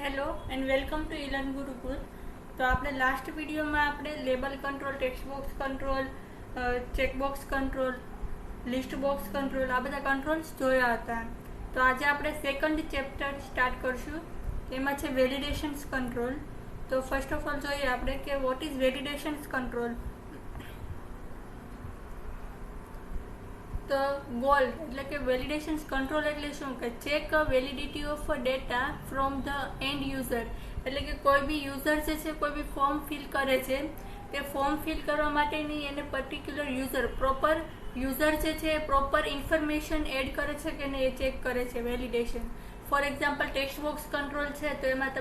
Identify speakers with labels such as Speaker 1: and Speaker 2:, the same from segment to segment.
Speaker 1: Hello and welcome to ઇલન ગુરુકુલ. તો આપણે લાસ્ટ વિડીયોમાં આપણે label control, text box control, checkbox control, list box control આ બધા કંટ્રોલ્સ જોયા હતા. તો આજે આપણે સેકન્ડ ચેપ્ટર સ્ટાર્ટ કરશું. એમાં છે વેલિડેશન્સ કંટ્રોલ. તો ફર્સ્ટ ઓફ ઓલ જોઈએ આપણે કે વોટ ઇઝ વેલિડેશન્સ કંટ્રોલ. તો ગોલ એટલે કે વેલિડેશન્સ કંટ્રોલ એટલે શું કે check validity of data from the and user. એટલે કે કોઈ બી યુઝર જે છે કોઈ બી ફોર્મ ફિલ કરે છે, તે ફોર્મ ફિલ કરવા માટેની એને પર્ટિક્યુલર યુઝર જે છે એ પ્રોપર ઇન્ફોર્મેશન એડ કરે છે કે નહીં એ ચેક કરે છે validation. For example text box control છે તો એમાં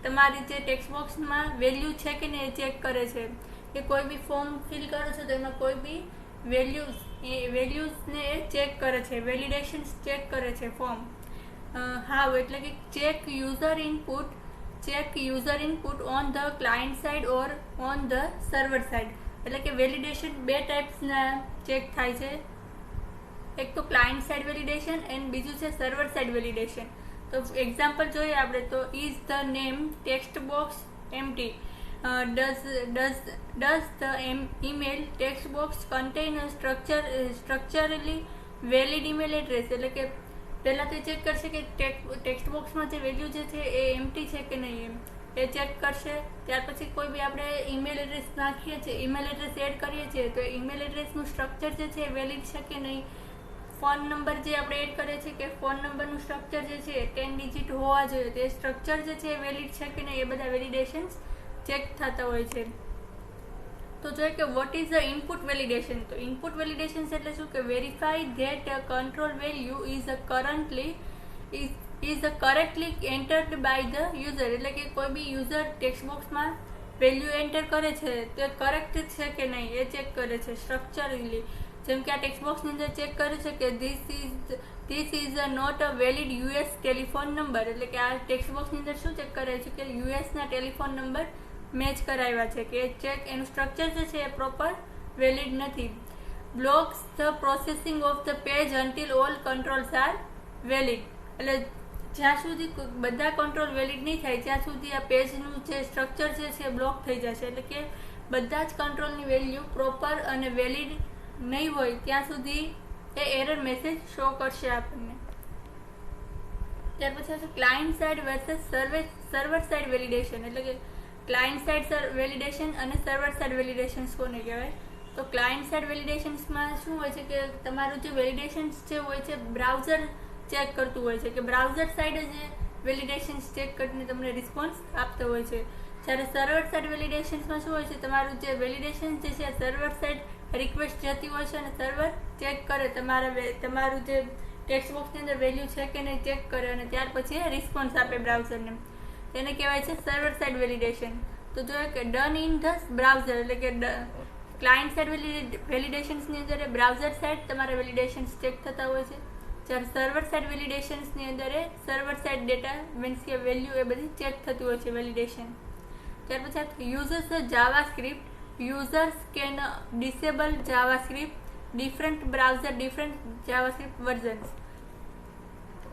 Speaker 1: તમારી જે ટેક્સ્ટ બોક્સમાં વેલ્યુ છે કે નહીં એ ચેક કરે છે. કે કોઈ બી ફોર્મ ફિલ કરો છો તો એમાં કોઈ બી વેલ્યુઝને એ ચેક કરે છે, વેલિડેશન્સ ચેક કરે છે ફોર્મ. હાવ એટલે કે check user input on the client side or on the server side. એટલે કે વેલિડેશન બે ટાઈપ્સના ચેક થાય છે. એક તો ક્લાયન્ટ સાઇડ વેલિડેશન એન્ડ બીજું છે સર્વર સાઇડ વેલિડેશન. તો એક્ઝામ્પલ જોઈએ આપણે તો is the name text box empty. Does the email text box contain a structurally valid email address? એટલે કે પહેલાં તો ચેક કરશે કે ટેક્સ્ટ બોક્સમાં જે વેલ્યુ જે છે એ એમ્પ્ટી છે કે નહીં એ ચેક કરશે. ત્યાર પછી કોઈ બી આપણે ઈમેલ એડ્રેસ નાખીએ છીએ, ઈમેલ એડ્રેસ એડ કરીએ છીએ તો ઈમેલ એડ્રેસનું સ્ટ્રક્ચર જે છે એ વેલિડ છે કે નહીં. ફોન નંબર જે આપણે એડ કરીએ છીએ કે ફોન નંબરનું સ્ટ્રક્ચર જે છે 10 ડિજિટ હોવા જોઈએ તો એ સ્ટ્રક્ચર જે છે એ વેલિડ છે કે નહીં એ બધા વેલિડેશન્સ ચેક થતા હોય છે. તો જોઈએ કે what is the input validation. તો ઇનપુટ વેલિડેશન એટલે શું કે verify that control value is correctly entered by the user. એટલે કે કોઈ બી યુઝર ટેક્સ્ટ બોક્સમાં વેલ્યુ એન્ટર કરે છે તો એ કરેક્ટ છે કે નહીં એ ચેક કરે છે સ્ટ્રક્ચરલી. જેમ કે આ ટેક્સ્ટ બોક્સની અંદર ચેક કરે છે કે this is not a valid US telephone number. એટલે કે આ ટેક્સ્ટ બોક્સની અંદર શું ચેક કરે છે કે યુએસના ટેલિફોન નંબર મેચ કરાવ્યા છે કે ચેક એનું સ્ટ્રક્ચર જે છે એ પ્રોપર વેલિડ નથી. Blocks the processing of the page until all controls are valid. એટલે જ્યાં સુધી બધા કંટ્રોલ વેલિડ નહીં થાય ત્યાં સુધી આ પેજનું જે સ્ટ્રક્ચર જે છે બ્લોક થઈ જશે. એટલે કે બધા જ કંટ્રોલની વેલ્યુ પ્રોપર અને વેલિડ નહીં હોય ત્યાં સુધી એ એરર મેસેજ શો કરશે આપણને. ત્યાર પછી આવશે client side versus server side validation. એટલે કે ક્લાયન્ટ સાઇડ વેલિડેશન અને સર્વર સાઇડ વેલિડેશન્સ કોને કહેવાય. તો ક્લાયન્ટ સાઇડ વેલિડેશન્સમાં શું હોય છે કે તમારું જે વેલિડેશન્સ જે હોય છે બ્રાઉઝર ચેક કરતું હોય છે કે બ્રાઉઝર સાઇડ જે વેલિડેશન્સ ચેક કરીને તમને રિસ્પોન્સ આપતો હોય છે. જ્યારે સર્વર સાઇડ વેલિડેશન્સમાં શું હોય છે તમારું જે વેલિડેશન જે છે સર્વર સાઇડ રિક્વેસ્ટ જતી હોય છે અને સર્વર ચેક કરે તમારું જે ટેક્સ્ટ બોક્સની અંદર વેલ્યુ છે કે નહીં ચેક કરે અને ત્યાર પછી રિસ્પોન્સ આપે બ્રાઉઝરને. તેને કહેવાય છે સર્વર સાઇડ વેલિડેશન. તો જોઈએ કે ડન ઇન ધ બ્રાઉઝર. એટલે કે ક્લાયન્ટ સાઇડ વેલિડેશન્સની અંદર બ્રાઉઝર સાઇડ તમારા વેલિડેશન્સ ચેક થતા હોય છે. જ્યારે સર્વર સાઇડ વેલિડેશન્સની અંદર સર્વર સાઇડ ડેટા મીન્સ કે વેલ્યુ એ બધી ચેક થતી હોય છે વેલિડેશન. ત્યાર પછી users JavaScript. Users can disable JavaScript different browser different JavaScript versions.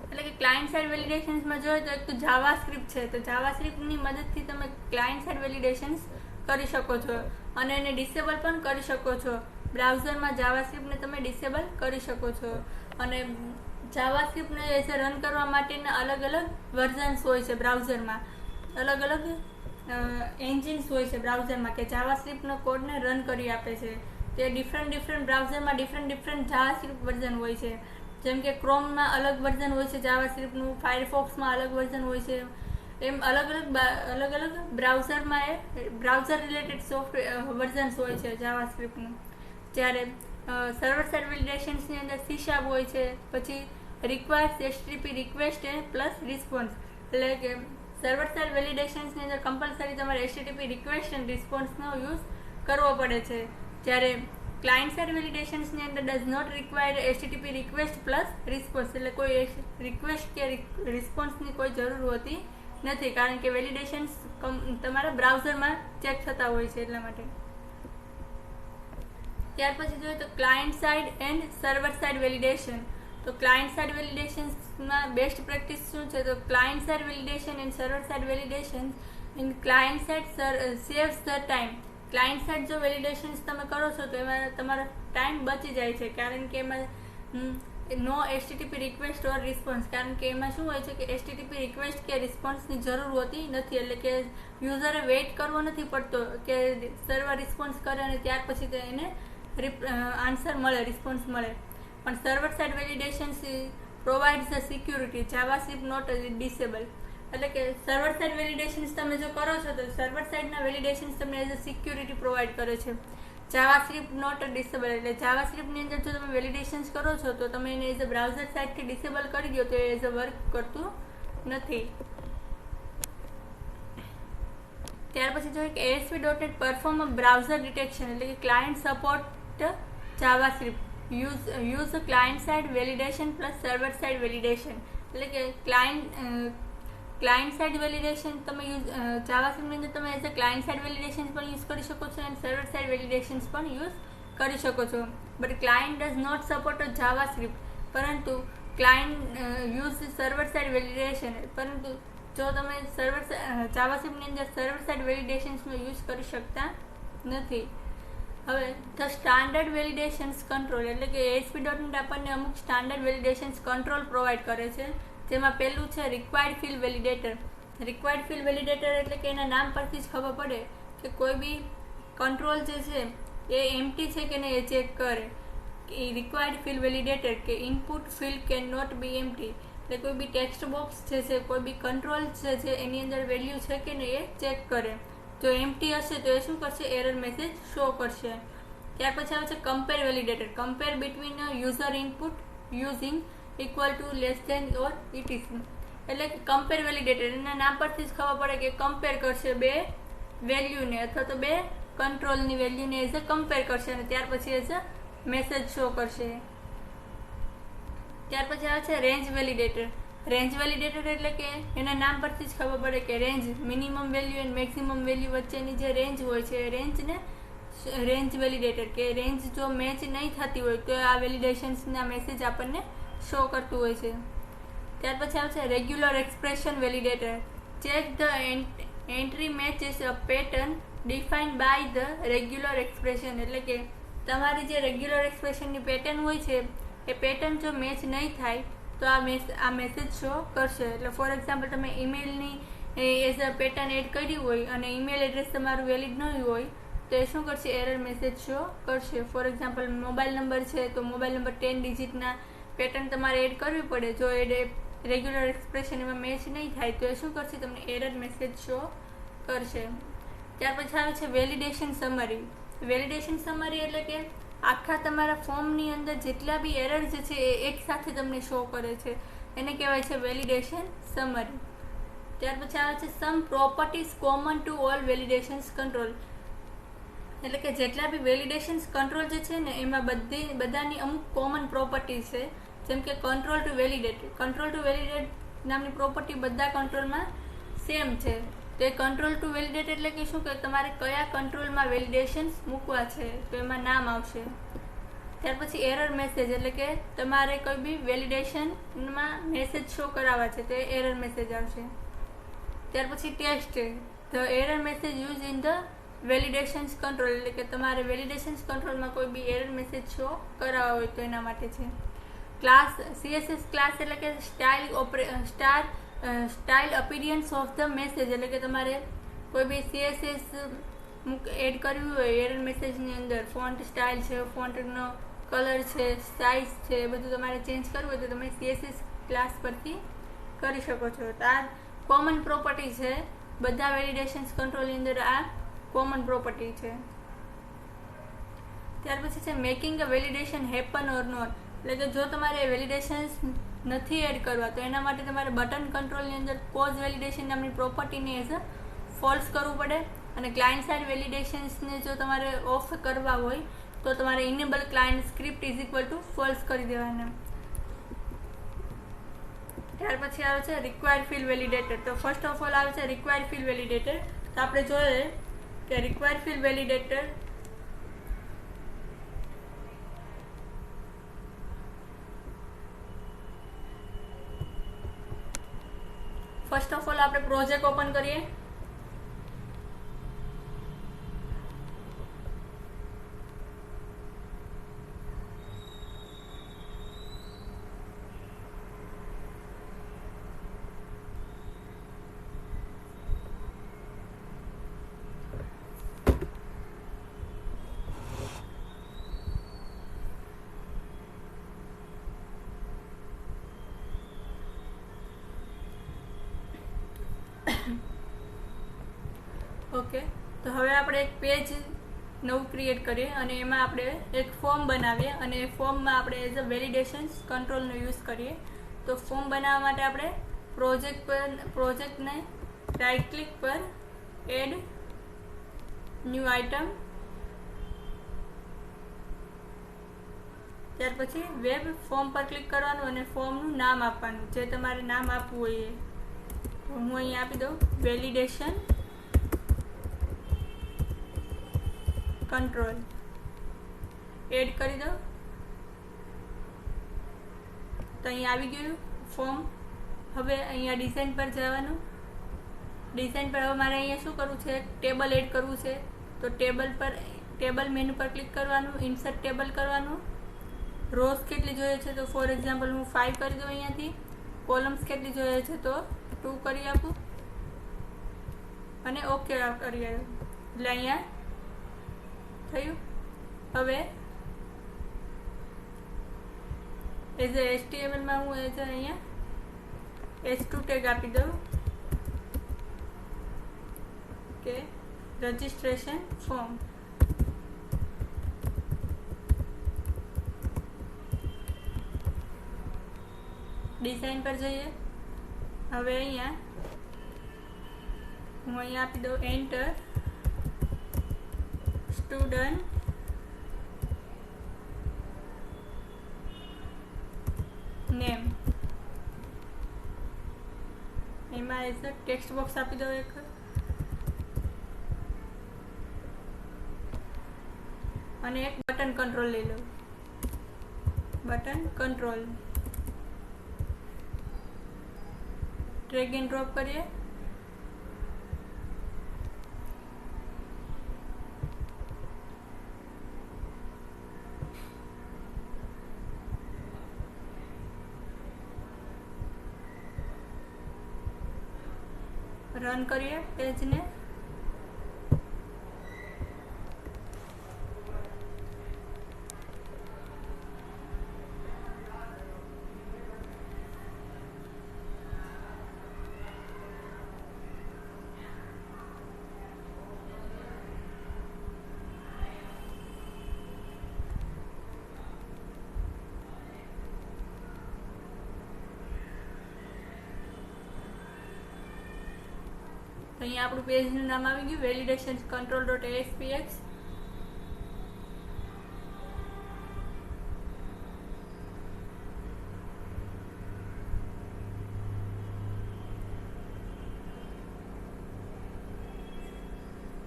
Speaker 1: એટલે કે ક્લાયન્ટ સાઇડ વેલિડેશન્સમાં જોઈએ તો એક તો જાવાસ્ક્રિપ્ટ છે તો જાવાસ્ક્રિપ્ટની મદદથી તમે ક્લાયન્ટ સાઇડ વેલિડેશન્સ કરી શકો છો અને એને ડિસેબલ પણ કરી શકો છો. બ્રાઉઝરમાં જાવાસ્ક્રિપ્ટને તમે ડિસેબલ કરી શકો છો અને જાવાસ્ક્રિપ્ટને એઝ રન કરવા માટેના અલગ અલગ વર્ઝન્સ હોય છે બ્રાઉઝરમાં. અલગ અલગ એન્જિન્સ હોય છે બ્રાઉઝરમાં કે જાવાસ્ક્રિપ્ટનો કોડને રન કરી આપે છે. તે ડિફરન્ટ બ્રાઉઝરમાં ડિફરન્ટ જાવાસ્ક્રિપ્ટ વર્ઝન હોય છે. જેમ કે ક્રોમમાં અલગ વર્ઝન હોય છે જાવાસ્ક્રિપ્ટનું, ફાયરફોક્સમાં અલગ વર્ઝન હોય છે. એમ અલગ અલગ બ્રાઉઝરમાં બ્રાઉઝર રિલેટેડ સોફ્ટવેર વર્ઝન્સ હોય છે જાવાસ્ક્રિપ્ટનું. જ્યારે સર્વર સાઇડ વેલિડેશન્સની અંદર C# હોય છે. પછી requires HTTP request plus response. એટલે કે સર્વર સાઇડ વેલિડેશન્સની અંદર કમ્પલસરી તમારે HTTP રિક્વેસ્ટ એન્ડ રિસ્પોન્સનો યુઝ કરવો પડે છે. જ્યારે ક્લાયન્ટ સાઇડ વેલિડેશન્સની અંદર does not require HTTP request plus response. એટલે કોઈ રિક્વેસ્ટ કે રિસ્પોન્સની કોઈ જરૂર હોતી નથી કારણ કે વેલિડેશન્સ તમારા બ્રાઉઝરમાં ચેક થતા હોય છે એટલા માટે. ત્યાર પછી જોઈએ તો client side and server side validation. તો ક્લાયન્ટ સાઇડ વેલિડેશન્સમાં બેસ્ટ પ્રેક્ટિસ શું છે? તો client side validation and server side validation in client side saves the time. Client side જો વેલિડેશન્સ તમે કરો છો તો એમાં તમારો ટાઈમ બચી જાય છે, કારણ કે એમાં નો HTTP રિક્વેસ્ટ ઓર રિસ્પોન્સ, કારણ કે એમાં શું હોય છે કે HTTP રિક્વેસ્ટ કે રિસ્પોન્સની જરૂર હોતી નથી, એટલે કે યુઝરે વેઇટ કરવો નથી પડતો કે સર્વર રિસ્પોન્સ કરે અને ત્યાર પછી તે એને આન્સર મળે, રિસ્પોન્સ મળે. પણ server side validations provides the security JavaScript not disable. એટલે કે સર્વર સાઇડ વેલિડેશન્સ તમે જો કરો છો તો સર્વર સાઇડના વેલિડેશન્સ તમને એઝ અ સિક્યુરિટી પ્રોવાઈડ કરે છે. જાવાસ્ક્રિપ્ટ નોટ ડિસેબલ, એટલે જાવાસ્ક્રિપ્ટની અંદર જો તમે વેલિડેશન્સ કરો છો તો તમે એને એઝ અ બ્રાઉઝર સાઇડથી ડિસેબલ કરી દો તો એઝ અ વર્ક કરતું નથી. ત્યાર પછી જોઈએ કે ASP.NET પરફોર્મ બ્રાઉઝર ડિટેક્શન, એટલે કે client support JavaScript use client side validation plus server side validation. એટલે કે ક્લાયન્ટ સાઇડ વેલિડેશન તમે જાવાસ્ક્રિપ્ટની અંદર તમે as a client side validation પણ યુઝ કરી શકો છો અને સર્વર સાઇડ વેલિડેશન્સ પણ યુઝ કરી શકો છો. But client does not support JavaScript, પરંતુ client use server side validation. પરંતુ જો તમે જાવાસ્ક્રિપ્ટની અંદર સર્વર સાઇડ વેલિડેશન્સનો યુઝ કરી શકતા નથી. હવે ધ સ્ટાન્ડર્ડ વેલિડેશન્સ કંટ્રોલ, એટલે કે ASP.NET આપણને અમુક સ્ટાન્ડર્ડ વેલિડેશન્સ કંટ્રોલ પ્રોવાઈડ કરે છે, જેમાં પહેલું છે required field validator. Required field validator એટલે કે એના નામ પરથી જ ખબર પડે કે કોઈ બી કંટ્રોલ જે છે એ એમ્પ્ટી છે કે નહીં એ ચેક કરે. રિક્વાયર્ડ ફિલ્ડ વેલિડેટર કે input field can not be empty, એટલે કોઈ બી ટેક્સ્ટ બોક્સ જે છે કોઈ બી કંટ્રોલ જે છે એની અંદર વેલ્યુ છે કે નહીં એ ચેક કરે. જો એમ્પ્ટી હશે તો એ શું કરશે? એરર મેસેજ શો કરશે. ત્યાર પછી આવે છે compare validator. Compare between user input using equal to less than or etc, એટલે કે કમ્પેર વેલિડેટર એના નામ પરથી જ ખબર પડે કે કમ્પેર કરશે બે વેલ્યુને અથવા તો બે કંટ્રોલની વેલ્યુને એઝ અ કમ્પેર કરશે અને ત્યાર પછી એઝ અ મેસેજ શો કરશે. ત્યાર પછી આવે છે રેન્જ વેલિડેટર. રેન્જ વેલિડેટર એટલે કે એના નામ પરથી જ ખબર પડે કે રેન્જ મિનિમમ વેલ્યુ અને મેક્સિમમ વેલ્યુ વચ્ચેની જે રેન્જ હોય છે એ રેન્જને રેન્જ વેલિડેટર, કે રેન્જ જો મેચ નહીં થતી હોય તો આ વેલિડેશન્સના મેસેજ આપણને શો કરતું હોય છે. ત્યાર પછી આવશે regular expression validator. Check the entry matches a pattern defined by the regular expression, એટલે કે તમારી જે રેગ્યુલર એક્સપ્રેશનની પેટર્ન હોય છે એ પેટર્ન જો મેચ નહીં થાય તો આ મેસેજ શો કરશે. એટલે ફોર એક્ઝામ્પલ તમે ઈમેલની એઝ અ પેટર્ન એડ કરી હોય અને ઈમેલ એડ્રેસ તમારું વેલિડ નહીં હોય તો એ શું કરશે? એરર મેસેજ શો કરશે. ફોર એક્ઝામ્પલ મોબાઈલ નંબર છે તો મોબાઈલ નંબર 10 ડિજિટના પેટર્ન તમારે એડ કરવી પડે, જો રેગ્યુલર એક્સપ્રેશન એમાં મેચ નહીં થાય તો એ શું કરશે? તમને એરર મેસેજ શો કરશે. ત્યાર પછી આવે છે વેલિડેશન સમરી. વેલિડેશન સમરી એટલે કે આખા તમારા ફોર્મની અંદર જેટલા બી એરર જે છે એ એક સાથે તમને શો કરે છે, એને કહેવાય છે વેલિડેશન સમરી. ત્યાર પછી આવે છે some properties common to all validations control, એટલે કે જેટલા બી વેલિડેશન્સ કંટ્રોલ જે છે ને એમાં બધાની અમુક કોમન પ્રોપર્ટી છે. જેમ કે control to validate. Control to validate નામની પ્રોપર્ટી બધા કંટ્રોલમાં સેમ છે. તો એ કંટ્રોલ ટુ વેલિડેટ એટલે કે શું કે તમારે કયા કંટ્રોલમાં વેલિડેશન્સ મૂકવા છે તો એમાં નામ આવશે. ત્યાર પછી એરર મેસેજ, એટલે કે તમારે કોઈ બી વેલિડેશનમાં મેસેજ શો કરાવવા છે તો એરર મેસેજ આવશે. ત્યાર પછી test. The error message use in the validations control, એટલે કે તમારે વેલિડેશન્સ કંટ્રોલમાં કોઈ બી એરર મેસેજ શો કરાવવા હોય તો એના માટે છે. ક્લાસ CSS ક્લાસ એટલે કે style appearance of the message, એટલે કે તમારે કોઈ બી CSS એડ કરવું હોય એરર મેસેજની અંદર, ફોન્ટ સ્ટાઇલ છે, ફોન્ટનો કલર છે, સાઇઝ છે, એ બધું તમારે ચેન્જ કરવું હોય તો તમે CSS ક્લાસ પરથી કરી શકો છો. તો આ કોમન પ્રોપર્ટી છે બધા વેલિડેશન્સ કંટ્રોલની અંદર, આ કોમન પ્રોપર્ટી છે. ત્યાર પછી છે making a validation happen or not, એટલે કે જો તમારે વેલિડેશન્સ નથી એડ કરવા તો એના માટે તમારે બટન કંટ્રોલની અંદર પોઝ વેલિડેશન નામની પ્રોપર્ટીને એઝ અ ફોલ્સ કરવું પડે, અને ક્લાયન્ટ સાઇડ વેલિડેશન્સને જો તમારે ઓફ કરવા હોય તો તમારે enable client script is equal to false કરી દેવાના. ત્યાર પછી આવે છે રિક્વાયર્ડ ફિલ્ડ વેલિડેટર. તો ફર્સ્ટ ઓફ ઓલ આવે છે રિક્વાયર્ડ ફિલ્ડ વેલિડેટર. તો આપણે જોઈએ કે required field validator first of all આપણે પ્રોજેક્ટ ઓપન કરીએ. ઓકે, તો હવે આપણે એક પેજ નવું ક્રિએટ કરીએ અને એમાં આપણે એક ફોર્મ બનાવીએ અને એ ફોર્મમાં આપણે એઝ અ વેલિડેશન કંટ્રોલનો યુઝ કરીએ. તો ફોર્મ બનાવવા માટે આપણે પ્રોજેક્ટને રાઇટ ક્લિક પર એડ ન્યૂ આઇટમ, ત્યાર પછી વેબ ફોર્મ પર ક્લિક કરવાનું અને ફોર્મનું નામ આપવાનું, જે તમારે નામ આપવું હોય એ. તો હું અહીંયા આપી દઉં વેલિડેશન કંટ્રોલ. એડ કરી દો તો અહીંયા આવી ગયું ફોર્મ. હવે અહીંયા ડિઝાઇન પર જવાનું. ડિઝાઇન પર હવે મારે અહીંયા શું કરવું છે, ટેબલ એડ કરવું છે. તો ટેબલ મેનુ પર ક્લિક કરવાનું, ઇન્સર્ટ ટેબલ કરવાનું. રોઝ કેટલી જોઈએ છે, તો ફોર એક્ઝામ્પલ હું 5 કરી દઉં અહીંયાથી. કોલમ્સ કેટલી જોઈએ છે, તો 2 કરી આપું અને ઓકે કરી આપું. એટલે અહીંયા થયું. હવે એઝ એ HTMLમાં હું એઝ અહીંયા h2 ટેગ આપી દઉં કે રજિસ્ટ્રેશન ફોર્મ. ડિઝાઇન પર જઈએ. હવે અહીંયા હું આપી દઉં એન્ટર સ્ટુડન્ટ નેમ. એમાં એઝ અ ટેક્સ્ટ બોક્સ આપી દઉં એક અને એક બટન કંટ્રોલ લઈ લઉં. Button control drag and drop કરીએ. રન કરીએ પેજને. તો અહીંયા આપણું પેજનું નામ આવી ગયું validation control.aspx.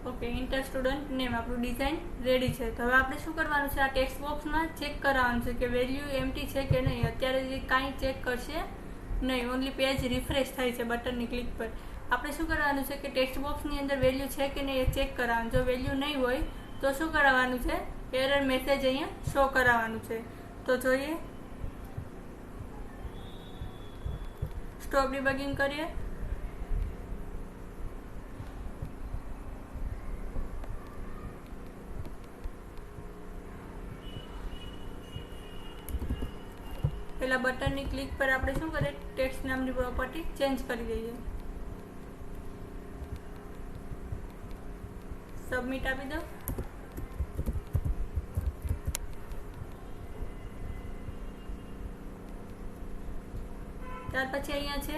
Speaker 1: Okay, inter student name આપણું ડિઝાઇન રેડી છે. તો હવે આપણે શું કરવાનું છે, આ ટેક્સ્ટ બોક્સમાં ચેક કરાવવાનું છે કે વેલ્યુ એમ્પ્ટી છે કે નહીં. અત્યારે જે કાંઈ ચેક કરશે નહીં, ઓનલી પેજ રિફ્રેશ થાય છે બટનની ક્લિક પર. આપણે શું કરવાનું છે કે ટેક્સ્ટ બોક્સની અંદર વેલ્યુ છે કે નહીં એ ચેક કરાવવાનું. જો વેલ્યુ નહીં હોય તો શું કરાવવાનું છે, એરર મેસેજ અહીંયા શો કરાવવાનું છે. તો જોઈએ, સ્ટોપ ડિબગિંગ કરીએ. પેલા બટનની ક્લિક પર આપણે શું કરીએ, ટેક્સ્ટ નામની પ્રોપર્ટી ચેન્જ કરી દઈએ. સબમિટ આપી દો. ત્યાર પછી અહીંયા છે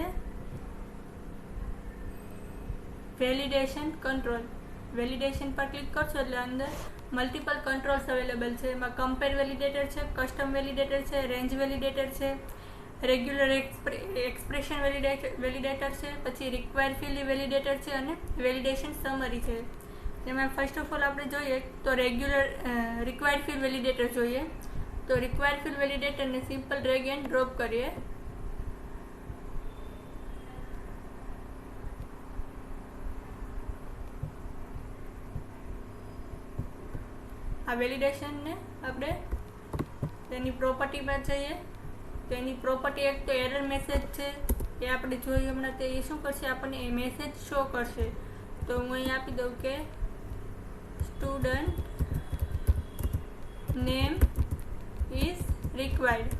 Speaker 1: વેલિડેશન કંટ્રોલ. વેલિડેશન પર ક્લિક કરશો એટલે અંદર મલ્ટિપલ કંટ્રોલ્સ અવેલેબલ છે. એમાં કમ્પેર વેલિડેટર છે, કસ્ટમ વેલિડેટર છે, રેન્જ વેલિડેટર છે, રેગ્યુલર એક્સપ્રેશન વેલિડેટર છે, પછી રિક્વાયર્ડ ફિલ્ડ વેલિડેટર છે અને વેલિડેશન સમરી છે. જેમાં ફર્સ્ટ ઓફ ઓલ આપણે જોઈએ તો રિક્વાયર્ડ ફિલ્ડ વેલિડેટર જોઈએ. તો રિક્વાયર્ડ ફિલ્ડ વેલિડેટરને સિમ્પલ ડ્રેગ એન્ડ ડ્રોપ કરીએ. આ વેલિડેશનને આપણે તેની પ્રોપર્ટી પર જઈએ તો એની પ્રોપર્ટી એક તો એરર મેસેજ છે એ આપણે જોઈએ હમણાં. તે એ શું કરશે, આપણને એ મેસેજ શો કરશે. તો હું અહીં આપી દઉં કે સ્ટુડન્ટ નેમ ઇઝ રિક્વાયર્ડ.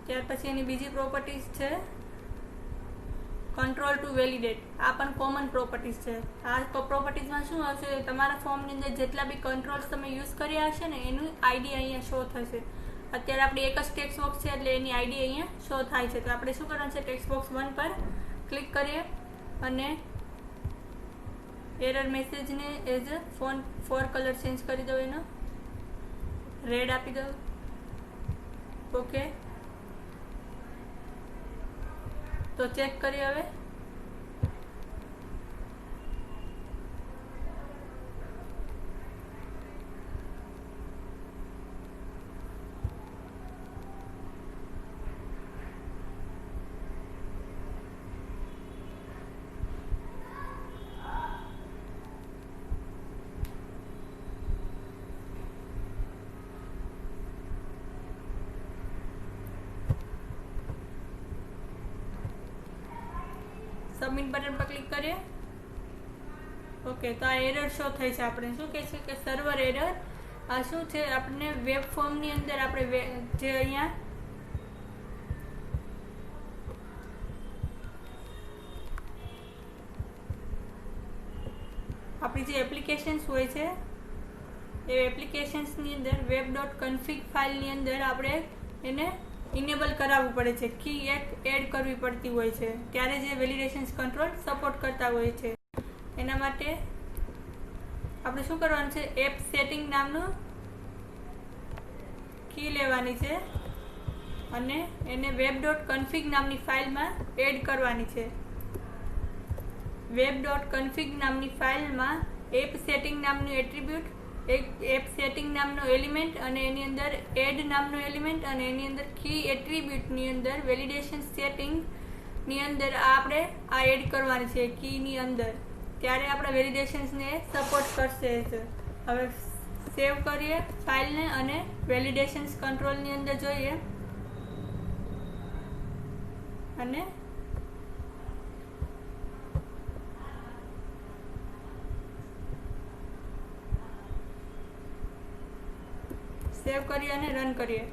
Speaker 1: ત્યાર પછી એની બીજી પ્રોપર્ટીઝ છે કંટ્રોલ ટુ વેલિડેટ. આ પણ કોમન પ્રોપર્ટીઝ છે. આ પ્રોપર્ટીઝમાં શું હશે, તમારા ફોર્મની અંદર જેટલા બી કંટ્રોલ્સ તમે યુઝ કર્યા હશે ને એનું આઈડી અહીંયા શો થશે. અત્યારે આપણી એક જ ટેક્સ્ટ બોક્સ છે એટલે એની આઈડી અહીંયા શો થાય છે. તો આપણે શું કરવાનું છે, ટેક્સ્ટ બોક્સ 1 પર ક્લિક કરીએ અને એરર મેસેજને એઝ ફોર કલર ચેન્જ કરી દો, એનો રેડ આપી દો. ઓકે, તો ચેક કરીએ હવે. સબમિટ બટન પર ક્લિક કરીએ. ઓકે, તો આ એરર શો થઈ છે. આપણે શું કહે છે કે સર્વર એરર. આ શું છે, આપણને વેબ ફોર્મની અંદર આપણે જે અહીંયા આપણી જે એપ્લિકેશન્સ હોય છે એ એપ્લિકેશન્સની અંદર web.config ફાઇલની અંદર આપણે એને ઇનેબલ કરાવવું પડે છે. કી એક એડ કરવી પડતી હોય છે ત્યારે જે વેલિડેશન્સ કંટ્રોલ સપોર્ટ કરતા હોય છે. એના માટે આપણે શું કરવાનું છે, એપ સેટિંગ નામનું કી લેવાની છે અને એને web.config નામની ફાઇલમાં એડ કરવાની છે. web.config નામની ફાઇલમાં એપ સેટિંગ નામનું એટ્રીબ્યુટ, એપ સેટિંગ નામનો એલિમેન્ટ અને એની અંદર એડ નામનો એલિમેન્ટ અને એની અંદર કી એટ્રીબ્યુટની અંદર વેલિડેશન સેટિંગની અંદર આપણે આ એડ કરવાની છે કીની અંદર. ત્યારે આપણા વેલિડેશન્સને સપોર્ટ કરશે. હવે સેવ કરીએ ફાઇલને અને વેલિડેશન્સ કંટ્રોલની અંદર જોઈએ અને સેવ કરીએ અને રન કરીએ.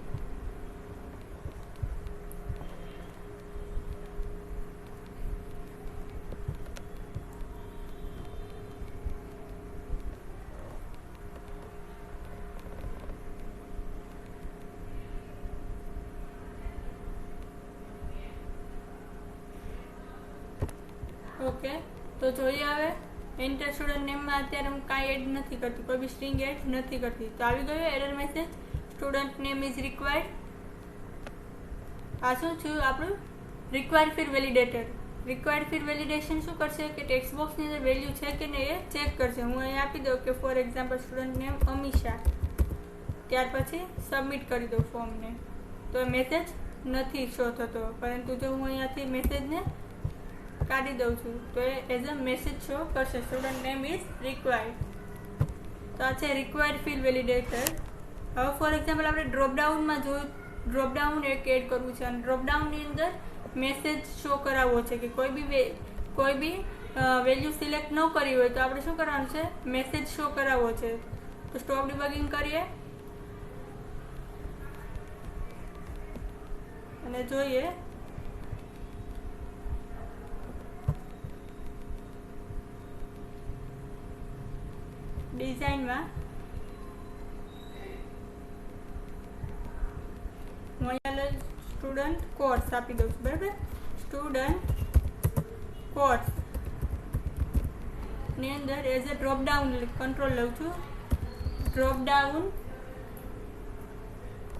Speaker 1: ઓકે, તો જોઈએ હવે એન્ટર સ્ટુડન્ટ નેમમાં અત્યારે હું કાંઈ એડ નથી કરતી, કોઈ બી સ્ટ્રિંગ એડ નથી કરતી. તો આવી ગયો error message, student name is required. આ શું થયું, આપણું required field validator. Required field validation શું કરશે કે ટેક્સ્ટ બોક્સની અંદર વેલ્યુ છે કે નહીં એ ચેક કરશે. હું અહીં આપી દઉં કે for example student name Amisha. ત્યાર પછી સબમિટ કરી દઉં ફોર્મને. તો એ મેસેજ નથી શો થતો, પરંતુ જો હું અહીંયાથી મેસેજને કાઢી દઉં છું તો એ એઝ અ મેસેજ શો કરશે, સ્ટુડન્ટ નેમ ઇઝ રિક્વાયર્ડ. તો આ છે રિક્વાયર્ડ ફિલ્ડ વેલિડેટર. હવે ફોર એક્ઝામ્પલ આપણે ડ્રોપડાઉનમાં જોયું, ડ્રોપડાઉન એક એડ કરવું છે અને ડ્રોપડાઉનની અંદર મેસેજ શો કરાવવો છે કે કોઈ બી વેલ્યુ સિલેક્ટ ન કરી હોય તો આપણે શું કરવાનું છે, મેસેજ શો કરાવવો છે. તો સ્ટોપ ડિબગિંગ કરીએ અને જોઈએ ડિઝાઇનમાં. હું અહીંયા સ્ટુડન્ટ કોર્સ આપી દઉં છું, બરાબર. સ્ટુડન્ટ કોર્સ ની અંદર એઝ અ ડ્રોપડાઉન કંટ્રોલ લઉં છું. ડ્રોપડાઉન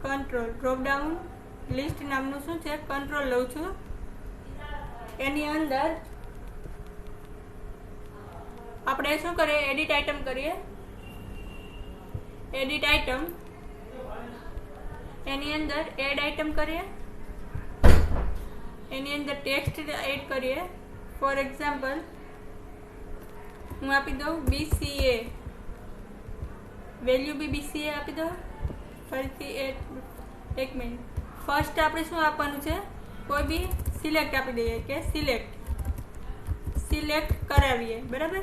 Speaker 1: કંટ્રોલ, ડ્રોપડાઉન લિસ્ટ નામનું શું છે કંટ્રોલ લઉં છું. એની અંદર આપણે શું કરીએ, એડિટ આઇટમ કરીએ. એડિટ આઇટમ, એની અંદર એડ આઇટમ કરીએ એની અંદર ટેક્સ્ટ એડ કરીએ. ફોર એક્ઝામ્પલ હું આપી દઉં BCA, વેલ્યુ બી BCA આપી દઉં. ફરીથી એક મિનિટ. ફર્સ્ટ આપણે શું આપવાનું છે, કોઈ બી સિલેક્ટ આપી દઈએ કે સિલેક્ટ કરાવીએ. બરાબર,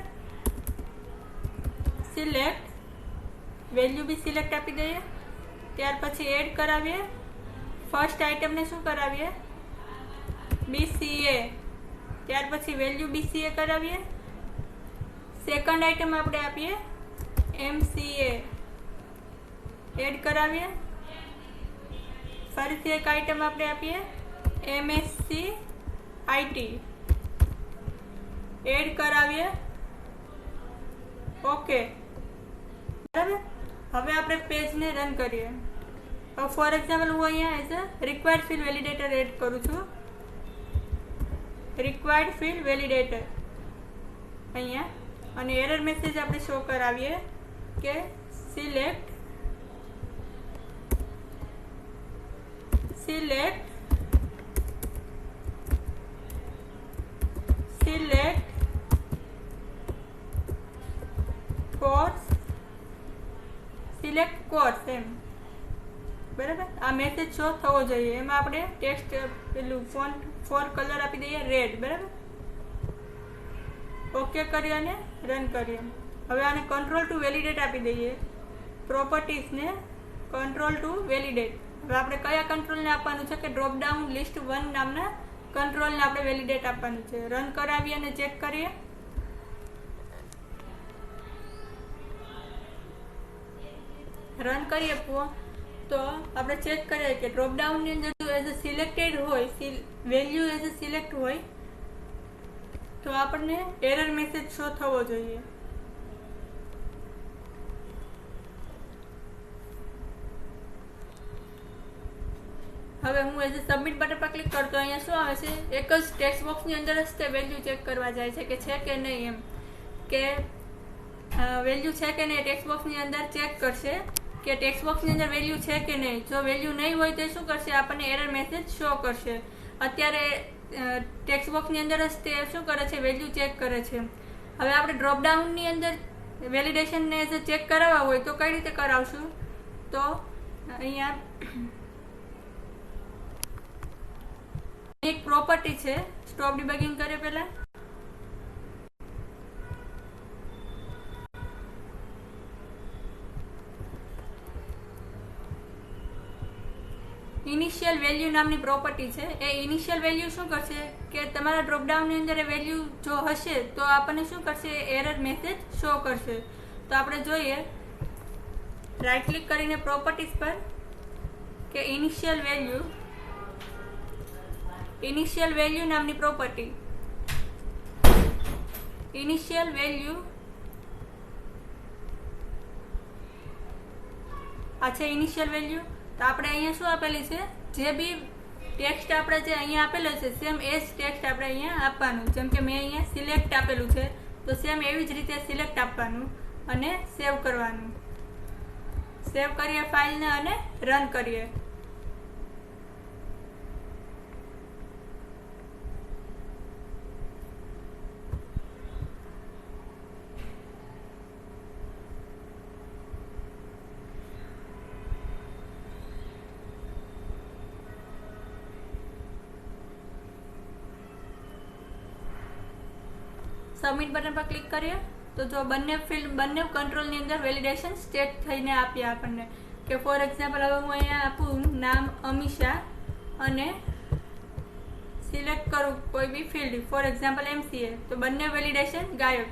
Speaker 1: સિલેક્ટ વેલ્યુ બી સિલેક્ટ આપી દઈએ. ત્યાર પછી એડ કરાવીએ. ફર્સ્ટ આઇટમને શું કરાવીએ, BCA. ત્યાર પછી વેલ્યુ BCA કરાવીએ. સેકન્ડ આઇટમ આપણે આપીએ MCA, એડ કરાવીએ. ફરીથી એક આઇટમ આપણે આપીએ MSc IT, એડ કરાવીએ. ઓકે, બરાબર. હવે આપણે પેજને રન કરીએ. ફોર એક્ઝામ્પલ હું અહીંયા as a required field validator add કરું છું. રિક્વાયર્ડ ફિલ્ડ વેલિડેટર અહીંયા, અને એરર મેસેજ આપણે શો કરાવીએ કે સિલેક્ટ કોર્સ એમ. બરાબર, આ મેસેજ શો થવો જોઈએ. એમાં આપણે ટેક્સ્ટ પેલું ફોન્ટ કલર આપી દઈએ રેડ. બરાબર, ઓકે કરીએ અને રન કરીએ. હવે આને કંટ્રોલ ટુ વેલિડેટ આપી દઈએ. પ્રોપર્ટીઝને કંટ્રોલ ટુ વેલિડેટ. હવે આપણે કયા કંટ્રોલને આપવાનું છે કે ડ્રોપડાઉન લિસ્ટ 1 નામના કંટ્રોલને આપણે વેલિડેટ આપવાનું છે. રન કરાવીએ અને ચેક કરીએ. રન કરીએ તો આપણે ચેક કરીએ કે ડ્રોપડાઉનની અંદર જો એઝ અ સિલેક્ટેડ હોય, વેલ્યુ એઝ અ સિલેક્ટ હોય તો આપણને એરર મેસેજ શો થવો જોઈએ. હવે હું એઝ અ સબમિટ બટન પર ક્લિક કરતો અહીંયા શું આવે છે, એક જ ટેક્સ્ટ બોક્સની અંદર જ તે વેલ્યુ ચેક કરવા જાય છે કે છે કે નહીં, એમ કે વેલ્યુ છે કે નહીં. ટેક્સ્ટ બોક્સની અંદર ચેક કરશે કે ટેક્સ્ટ બોક્સની અંદર વેલ્યુ છે કે નહીં. જો વેલ્યુ નહીં હોય તો શું કરશે, આપણને એરર મેસેજ શો કરશે. અત્યારે ટેક્સ્ટ બોક્સની અંદર જ તે શું કરે છે, વેલ્યુ ચેક કરે છે. હવે આપણે ડ્રોપડાઉનની અંદર વેલિડેશનને ચેક કરાવવા હોય તો કઈ રીતે કરાવશું, તો અહીંયા એક પ્રોપર્ટી છે, સ્ટોપ ડિબગિંગ કરે પહેલા ઇનિશિયલ વેલ્યુ નામની પ્રોપર્ટી છે. એ ઇનિશિયલ વેલ્યુ શું કરશે કે તમારા ડ્રોપડાઉનની અંદર એ વેલ્યુ જો હશે તો આપણને શું કરશે, એરર મેસેજ શો કરશે. તો આપણે જોઈએ, રાઈટ ક્લિક કરીને પ્રોપર્ટીઝ પર કે ઇનિશિયલ વેલ્યુ નામની પ્રોપર્ટી. ઇનિશિયલ વેલ્યુ આ છે ઇનિશિયલ વેલ્યુ. તો આપણે અહીંયા શું આપેલી છે, જે બી ટેક્સ્ટ આપણે જે અહીંયા આપેલો છે સેમ એ જ ટેક્સ્ટ આપણે અહીંયા આપવાનું. જેમ કે મેં અહીંયા સિલેક્ટ આપેલું છે તો સેમ એવી જ રીતે સિલેક્ટ આપવાનું અને સેવ કરવાનું. સેવ કરીએ ફાઇલને અને રન કરીએ. સબમિટ બટન પર ક્લિક કરીએ તો જો બંને કંટ્રોલની અંદર વેલિડેશન સ્ટેટ થઈને આપીએ આપણને. કે ફોર એક્ઝામ્પલ હવે હું અહીંયા આપું નામ અમીષા અને સિલેક્ટ કરું કોઈ બી ફિલ્ડ, ફોર એક્ઝામ્પલ MCA, તો બંને વેલિડેશન ગાયબ.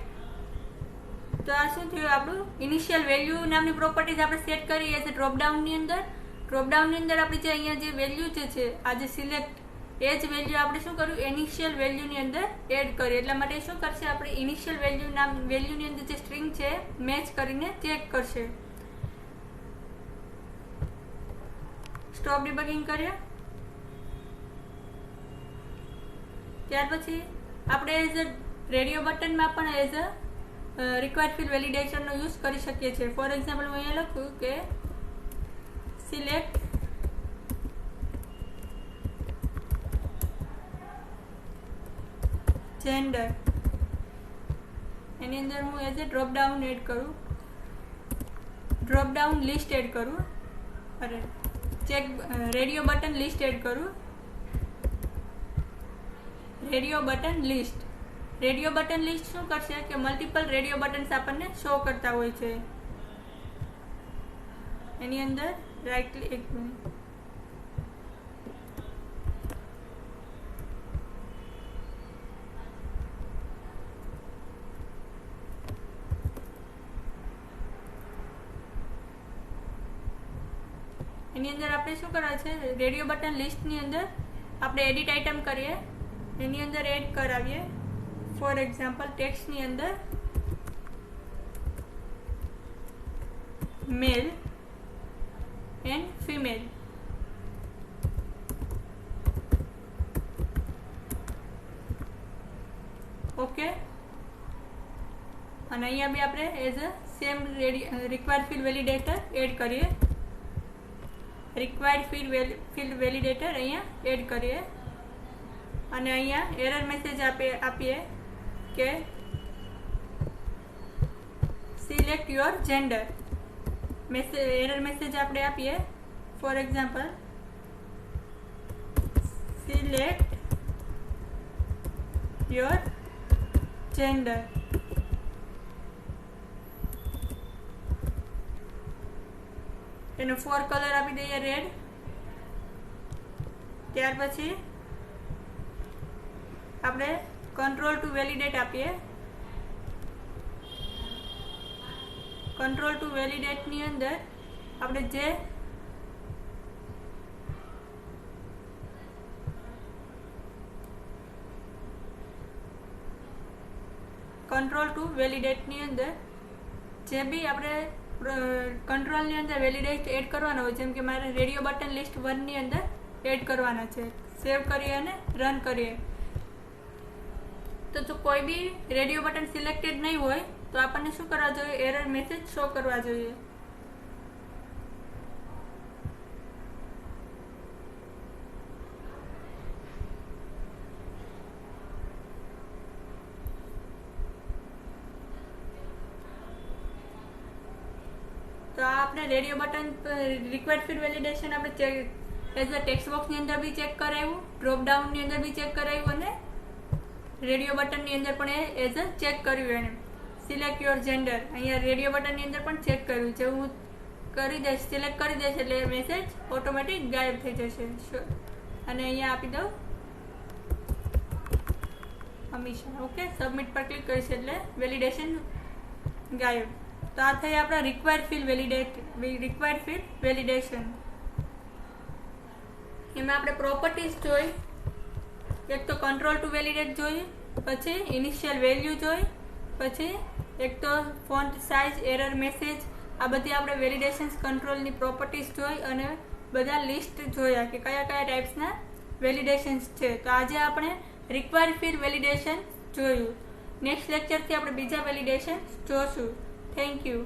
Speaker 1: તો આ શું થયું, આપણું ઇનિશિયલ વેલ્યુ નામની પ્રોપર્ટીઝ આપણે સેટ કરી એઝ ડ્રોપડાઉનની અંદર. ડ્રોપડાઉનની અંદર આપણે જે અહીંયા જે વેલ્યુ છે આ જે સિલેક્ટ, એ જ વેલ્યુ આપણે શું કર્યું, ઇનિશિયલ વેલ્યુની અંદર એડ કરી. એટલા માટે શું કરશે, આપણે ઇનિશિયલ વેલ્યુની અંદર જે સ્ટ્રિંગ છે મેચ કરીને ચેક કરશે. સ્ટોપ ડિબગિંગ કરીએ. ત્યાર પછી આપણે એઝ અ રેડિયો બટનમાં પણ એઝ અ રિક્વાયર્ડ ફિલ્ડ વેલિડેશનનો યુઝ કરી શકીએ છીએ. ફોર એક્ઝામ્પલ હું અહીંયા લખું કે સિલેક્ટ જેન્ડર એની અંદર હું એઝ એ ડ્રોપડાઉન એડ કરું, ડ્રોપડાઉન લિસ્ટ એડ કરું, અરે check radio button list add કરું, radio button list. Radio button list શું કરશે કે મલ્ટિપલ રેડિયો બટન્સ આપણને શો કરતા હોય છે. એની અંદર રાઈટ એક મિનિટ, એની અંદર આપણે શું કરવા છે, રેડિયો બટન લિસ્ટની અંદર આપણે એડિટ આઇટમ કરીએ, એની અંદર એડ કરાવીએ. ફોર એક્ઝામ્પલ ટેક્સ્ટની અંદર મેલ એન્ડ ફિમેલ, ઓકે. અને અહીંયા બી આપણે as a same required field validator add કરીએ, રિક્વાયર્ડ ફિલ્ડ વેલિડેટર અહીંયા એડ કરીએ. અને અહીંયા એરર મેસેજ આપીએ કે select your gender. Error message આપણે આપીએ, for example select your gender. એનો ફોર કલર આપી દઈએ રેડ. ત્યાર પછી આપણે કંટ્રોલ ટુ વેલિડેટ આપીએ. કંટ્રોલ ટુ વેલિડેટની અંદર આપણે જે કંટ્રોલ ટુ વેલિડેટની અંદર જે બી આપણે કંટ્રોલની અંદર વેલિડેટ એડ કરવાનો હોય, જેમ કે મારે રેડિયો બટન લિસ્ટ 1 ની અંદર એડ કરવાના છે. સેવ કરીએ અને રન કરીએ તો જો કોઈ બી રેડિયો બટન સિલેક્ટેડ નહીં હોય તો આપણને શું કરવા જોઈએ, એરર મેસેજ શો કરવા જોઈએ. તો આપણે radio button required field validation આપણે ચેક એઝ અ ટેક્સ્ટ બોક્સની અંદર બી ચેક કરાવ્યું, ડ્રોપડાઉનની અંદર બી ચેક કરાવ્યું અને રેડિયો બટનની અંદર પણ એઝ અ ચેક કર્યું. એને સિલેક્ટ યોર જેન્ડર અહીંયા રેડિયો બટનની અંદર પણ ચેક કર્યું છે. હું કરી દઈશ, સિલેક્ટ કરી દઈશ એટલે મેસેજ ઓટોમેટિક ગાયબ થઈ જશે. અને અહીંયા આપી દઉં હંમેશા, ઓકે. સબમિટ પર ક્લિક કરીશ એટલે વેલિડેશન ગાયબ. તો આ થઈ આપણા રિક્વાયર્ડ ફિલ્ડ વેલિડેશન. એમાં આપણે પ્રોપર્ટીઝ જોઈ, એક તો કંટ્રોલ ટુ વેલિડેટ જોઈ, પછી ઇનિશિયલ વેલ્યુ જોઈ, પછી એક તો ફોન્ટ સાઇઝ, એરર મેસેજ, આ બધી આપણે વેલિડેશન્સ કંટ્રોલની પ્રોપર્ટીઝ જોઈ અને બધા લિસ્ટ જોયા કે કયા કયા ટાઈપ્સના વેલિડેશન્સ છે. તો આજે આપણે રિક્વાયર્ડ ફિલ્ડ વેલિડેશન જોયું. નેક્સ્ટ લેક્ચરથી આપણે બીજા વેલિડેશન જોશું. Thank you.